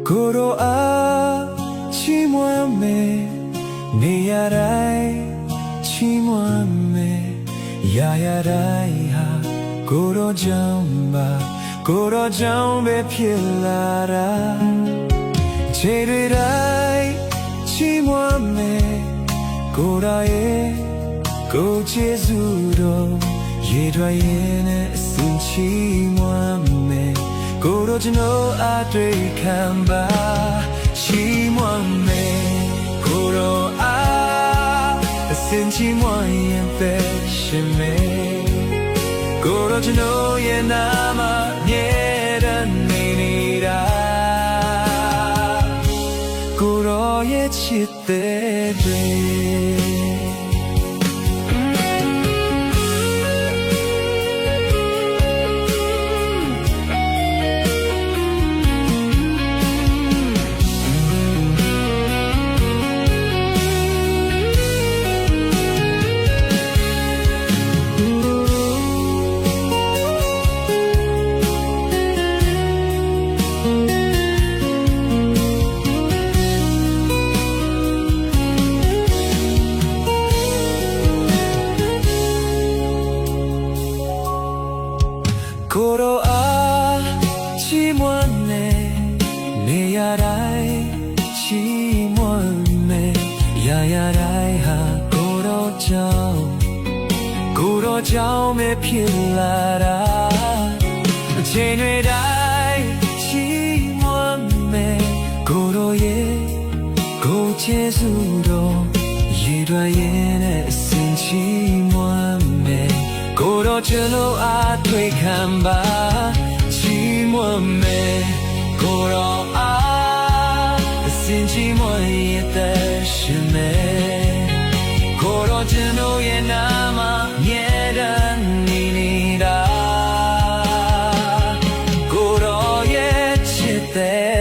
ကိုရောအားချီးမွမ်းမယ်နေရတိုင်းချီးမွမ်းမယ်ရရတိုင်းဟာကိုရောကြောင့်ပါကိုရောကြောင့်ပဲဖြစ်လာတာခြေတွေတိုင်းချီးမွမ်းမယ်ကိုရောရဲ့ကိုကျေးဇူးတော်ရေထွက်ရင်နဲ့အစဉ်ချီးမွမ်းမယ်ကိုရောကျွန်တော်အတွေ့ခံပါချီးမွမ်းမယ်ကိုရောအစဉ်ချီးမွမ်းရင်ပဲရှင်မယ်ကိုရောကျွန်တော်ရဲ့နာမမြဲတမ်းနေနေတာကိုရောရဲ့ချစ်တဲ့တွေကိုရောအားချီးမွမ်းမယ်နေရတိုင်းချီးမွမ်းမယ်ရရတိုင်းဟာကိုရောကြောင့်ပဲဖြစ်လာတာအချိန်တွေတိုင်းချီးမွမ်းမယ်ကိုရောရဲ့ကိုကျေးဇူးတော်ရေထွက်ရင်နဲ့အစဉ်ချီးမွမ်းမယ်ကိုရောကျွန်တော်အတွေ့ခံပါချီးမွမ်းမယ်ကိုရောအစဉ်ချီးမွမ်းရတဲ့ရှင်မယ်ကိုရောကျွန်တော်ရဲ့နာမမြဲတမ်းနေနေတာကိုရောရဲ့ချစ်တဲ့